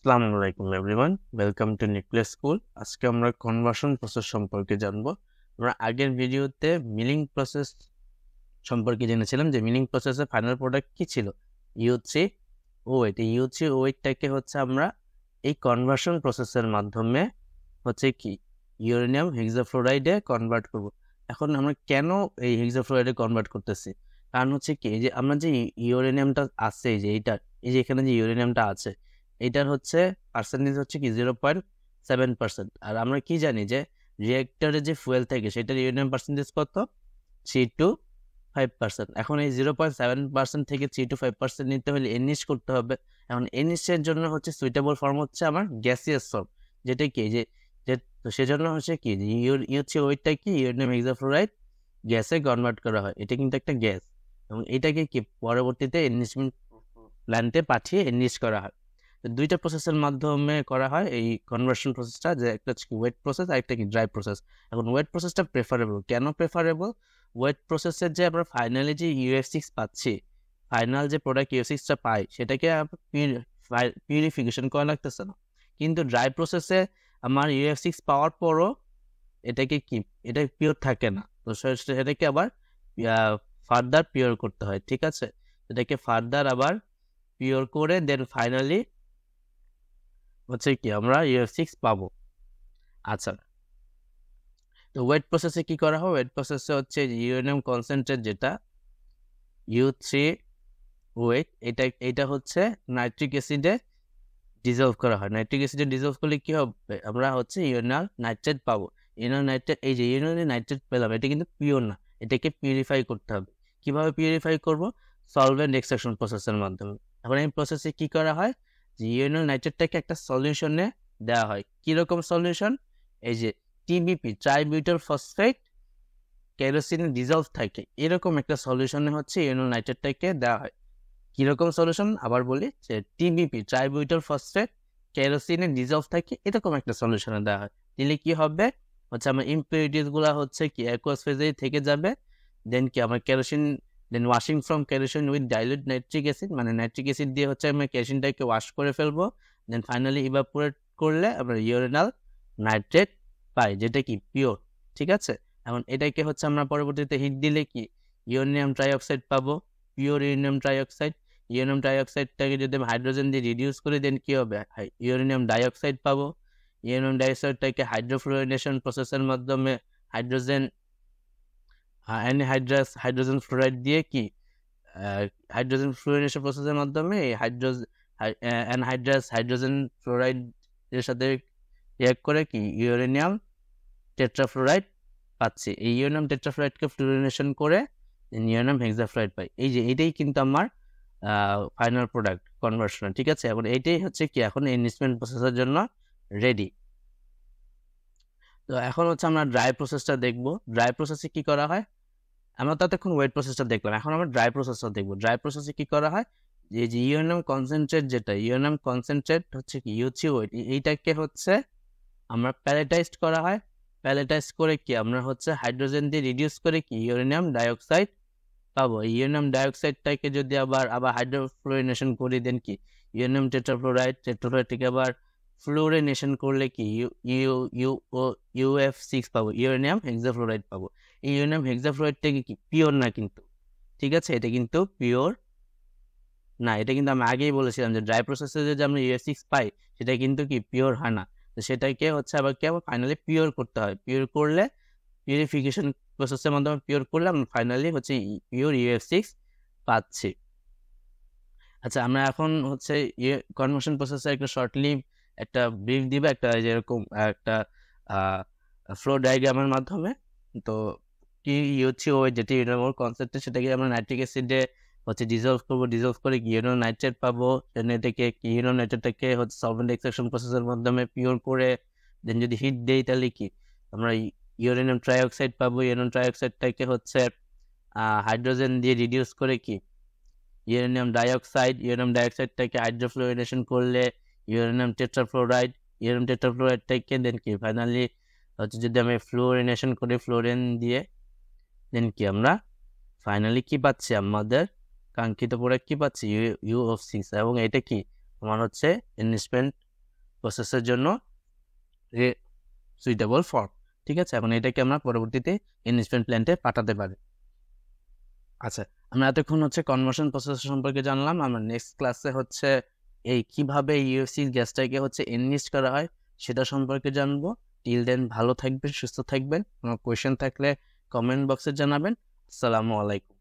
আসসালামু আলাইকুম everyone, welcome to nucleus school. আজকে আমরা কনভার্সন প্রসেস সম্পর্কে জানবো। আমরা আগের ভিডিওতে মিলিং প্রসেস সম্পর্কে জেনেছিলাম যে মিলিং প্রসেসের ফাইনাল প্রোডাক্ট কি ছিল, ইউ3 ওয়েট। এই ইউ3 ওয়েটটাকে হচ্ছে আমরা এই কনভার্সন প্রসেসের মাধ্যমে হচ্ছে কি ইউরেনিয়াম হেক্সাফ্লোরাইডে কনভার্ট করব। এখন আমরা কেন এই হেক্সাফ্লোরাইডে কনভার্ট করতেছি? কারণ হচ্ছে কি, এই যে আমরা যে ইউরেনিয়ামটা আছে, এই যে এইটা, এই যে এখানে যে ইউরেনিয়ামটা আছে, এটার হচ্ছে পার্সেন্টেজ হচ্ছে কি 0.7%। আর আমরা কি জানি যে রিয়েক্টরে যে ফুয়েল থাকে সেটার ইউরেনিয়াম পার্সেন্টেজ কত? 3 to 5%। এখন এই 0.7% থেকে 3 to 5% নিতে হলে এনরিচ করতে হবে। এখন এনরিচের জন্য হচ্ছে সুইটেবল ফর্ম হচ্ছে আমার গ্যাসিয়াস ফর্ম, যেটা কি যে তো সেজন্য হচ্ছে কি হচ্ছে ওইটা কি ইউরেনিয়াম হেক্সাফ্লোরাইড গ্যাসে কনভার্ট করা হয়। এটা কিন্তু একটা গ্যাস, এবং এটাকে কি পরবর্তীতে এনরিচমেন্ট প্ল্যান্টে পাঠিয়ে এনরিচ করা হয়। তো দুইটা প্রসেসের মাধ্যমে করা হয় এই কনভার্সন প্রসেসটা, যে একটা হচ্ছে ওয়েট প্রসেস আর একটা কি ড্রাই প্রসেস। এখন ওয়েট প্রসেসটা প্রেফারেবল। কেন প্রেফারেবল? ওয়েট প্রসেসের যে আমরা ফাইনালি যে UF6 পাচ্ছি, ফাইনাল যে প্রোডাক্ট UF6টা পাই, সেটাকে পিউরিফিকেশন করা লাগতেছে না। কিন্তু ড্রাই প্রসেসে আমার UF6 পাওয়ার পরও এটাকে কি এটা পিওর থাকে না, তো সেটাকে আবার ফার্দার পিওর করতে হয়। ঠিক আছে, এটাকে ফার্দার আবার পিওর করে দেন ফাইনালি হচ্ছে কি আমরা UF6 পাবো। আচ্ছা, তো ওয়েট প্রসেসে কি করা হয়? ওয়েট প্রসেসে হচ্ছে ইউরেনিয়াম কনসেন্ট্রেট যেটা ইউ3 ওয়েট, এটা হচ্ছে নাইট্রিক অ্যাসিডে ডিজলভ করা হয়। নাইট্রিক অ্যাসিডে ডিজলভ করলে কি হবে? আমরা হচ্ছে ইউরেনাল নাইট্রেট পাবো। ইউরেনাল নাইট্রেট, এই যে ইউরেনাল নাইট্রেট পেলাম, এটা কিন্তু পিওর না, এটাকে পিউরিফাই করতে হবে। কিভাবে পিউরিফাই করব? সলভেন্ট এক্সট্রাকশন প্রসেসের মাধ্যমে। এখন এই প্রসেসে কি করা হয়, যে ইউরেনাল নাইট্রেটটাকে একটা সলিউশনে দেওয়া হয়। কিরকম সলিউশন? এই যে টিবিপি, ট্রাইবিউটাইল ফসফেট, কেরোসিনে ডিজলভ থাকে, এরকম একটা সলিউশনে হচ্ছে ইউরেনাল নাইট্রেটটাকে দেওয়া হয়। কিরকম সলিউশন আবার বলি, যে টিবিপি, ট্রাইবিউটাইল ফসফেট, কেরোসিনে ডিজলভ থাকে, এরকম একটা সলিউশনে দেওয়া হয়। দিলে কি হবে হচ্ছে আমার ইম্পিউরিটিস গুলা হচ্ছে কি অ্যাকুয়াস ফেজেই থেকে যাবে। দেন কি আমার kerosene, then washing from kerosene with dilute nitric acid, মানে নাইট্রিক অ্যাসিড দিয়ে হচ্ছে আমরা কেরোসিনটাকে ওয়াশ করে ফেলবো। দেন ফাইনালি ইভাপোরেট করলে আমরা ইউরেনাল নাইট্রেট পাই, যেটা কি পিওর। ঠিক আছে, এখন এটাকে হচ্ছে আমরা পরবর্তীতে হিট দিলে কি ইউরেনিয়াম ট্রাইঅক্সাইড পাবো, পিওর ইউরেনিয়াম ট্রাইঅক্সাইড। ইউরেনিয়াম ডাইঅক্সাইডটাকে যদি আমি হাইড্রোজেন দিয়ে রিডিউস করি, দেন কি হবে? ইউরেনিয়াম ডাইঅক্সাইড পাবো। ইউরেনিয়াম ডাইঅক্সাইডটাকে হাইড্রোফ্লোরিনেশন প্রসেসের মাধ্যমে হাইড্রোজেন অ্যানহাইড্রাস হাইড্রোজেন ফ্লোরাইড দিয়ে কি হাইড্রোজেন ফ্লোরিনেশন প্রসেসের মাধ্যমে এই অ্যানহাইড্রাস হাইড্রোজেন ফ্লোরাইড এর সাথে রিঅ্যাক্ট করে কি ইউরেনিয়াম টেট্রাফ্লোরাইড পাচ্ছি। এই ইউরেনিয়াম টেট্রাফ্লোরাইডকে ফ্লোরিনেশন করে ইউরেনিয়াম হেক্সাফ্লোরাইড পাই। এই যে এটাই কিন্তু আমার ফাইনাল প্রোডাক্ট কনভার্সন। ঠিক আছে, এখন এইটাই হচ্ছে কি এখন এনরিচমেন্ট প্রসেসের জন্য রেডি। তো এখন হচ্ছে আমরা ড্রাই প্রসেসটা দেখব। ড্রাই প্রসেসে কি করা হয়? আমরা তো এখন ওয়েট প্রসেসটা দেখলাম, এখন আমরা ড্রাই প্রসেসটা দেখব। ড্রাই প্রসেসে কি করা হয়, যে ইউরেনিয়াম কনসেন্ট্রেট, যেটা ইউরেনিয়াম কনসেন্ট্রেট হচ্ছে কি ইউ3 ওয়েট, এইটাকে হচ্ছে আমরা প্যালেটাইজড করা হয়। প্যালেটাইজ করে কি আমরা হচ্ছে হাইড্রোজেন দিয়ে রিডিউস করে কি ইউরেনিয়াম ডাইঅক্সাইড পাবো। ইউরেনিয়াম ডাইঅক্সাইডটাকে যদি আবার হাইড্রোফ্লোরিনেশন করি, দেন কি ইউরেনিয়াম টেট্রাফ্লোরাইডটাকে আবার ফ্লোরিনেশন করলে কি ইউ ইউ ও UF6 পাবো, ইউরেনিয়াম হেক্সাফ্লোরাইড পাবো। এই ইউরেনিয়াম হেক্সাফ্লোরাইডটা কি পিওর না কিন্তু। ঠিক আছে, এটা কিন্তু পিওর না। এটা কিন্তু আমি আগেই বলেছিলাম যে ড্রাই প্রসেসে যে আমরা UF6 পাই, সেটা কিন্তু কি পিওর হয় না। তো সেটাকে হচ্ছে আবার কি আবার ফাইনালি পিওর করতে হয়। পিওর করলে পিউরিফিকেশন প্রসেসের মাধ্যমে পিওর করলে আমরা ফাইনালি হচ্ছে পিওর UF6 পাচ্ছি। আচ্ছা, আমরা এখন হচ্ছে কনভার্সন প্রসেসে একটা শর্টলি একটা ব্রিফ দিবে, একটা যেরকম একটা ফ্লো ডায়াগ্রামের মাধ্যমে। তো কি হচ্ছে ওই যেটি ইউরেনিয়াম কনসেপ্ট, সেটাকে আমরা নাইট্রিক অ্যাসিডে হচ্ছে ডিজলভ করবো। ডিজলভ করে ইউরেনিয়াম নাইট্রেট পাবো। দেন এটাকে ইউরেনিয়াম নাইট্রেটটাকে হচ্ছে সলভেন্ট এক্সট্রাকশন প্রসেসের মাধ্যমে পিওর করে দেন যদি হিট দেই, তাহলে কি আমরা ইউরেনিয়াম ট্রাইঅক্সাইড পাবো। ইউরেনিয়াম ট্রাইঅক্সাইডটাকে হচ্ছে হাইড্রোজেন দিয়ে রিডিউস করে কি ইউরেনিয়াম ডাইঅক্সাইডটাকে হাইড্রোফ্লোরিনেশন করলে ইউরেনিয়াম টেট্রাফ্লোরাইডটাকে দেন কি ফাইনালি হচ্ছে যদি আমি ফ্লোরিনেশন করি ফ্লোরিন দিয়ে, দেন কি আমরা ফাইনালি কি পাচ্ছি, আমাদের কাঙ্ক্ষিত প্রোডাক্ট কি পাচ্ছি, UF6। এবং এটা কি আমার হচ্ছে এনরিচমেন্ট প্রসেসের জন্য সুইটেবল ফর্ম। ঠিক আছে, এখন এটাকে আমরা পরবর্তীতে এনরিচমেন্ট প্ল্যান্টে পাঠাতে পারি। আচ্ছা, আমরা এতক্ষণ হচ্ছে কনভার্সন প্রসেস সম্পর্কে জানলাম। আমরা নেক্সট ক্লাসে হচ্ছে এই কিভাবে ইউএফসি গ্যাসটাকে হচ্ছে এনরিচ করা হয় সেটা সম্পর্কে জানবো। টিল দেন ভালো থাকবেন, সুস্থ থাকবেন। কোনো কোয়েশ্চেন থাকলে কমেন্ট বক্সে জানাবেন। আসসালামু আলাইকুম।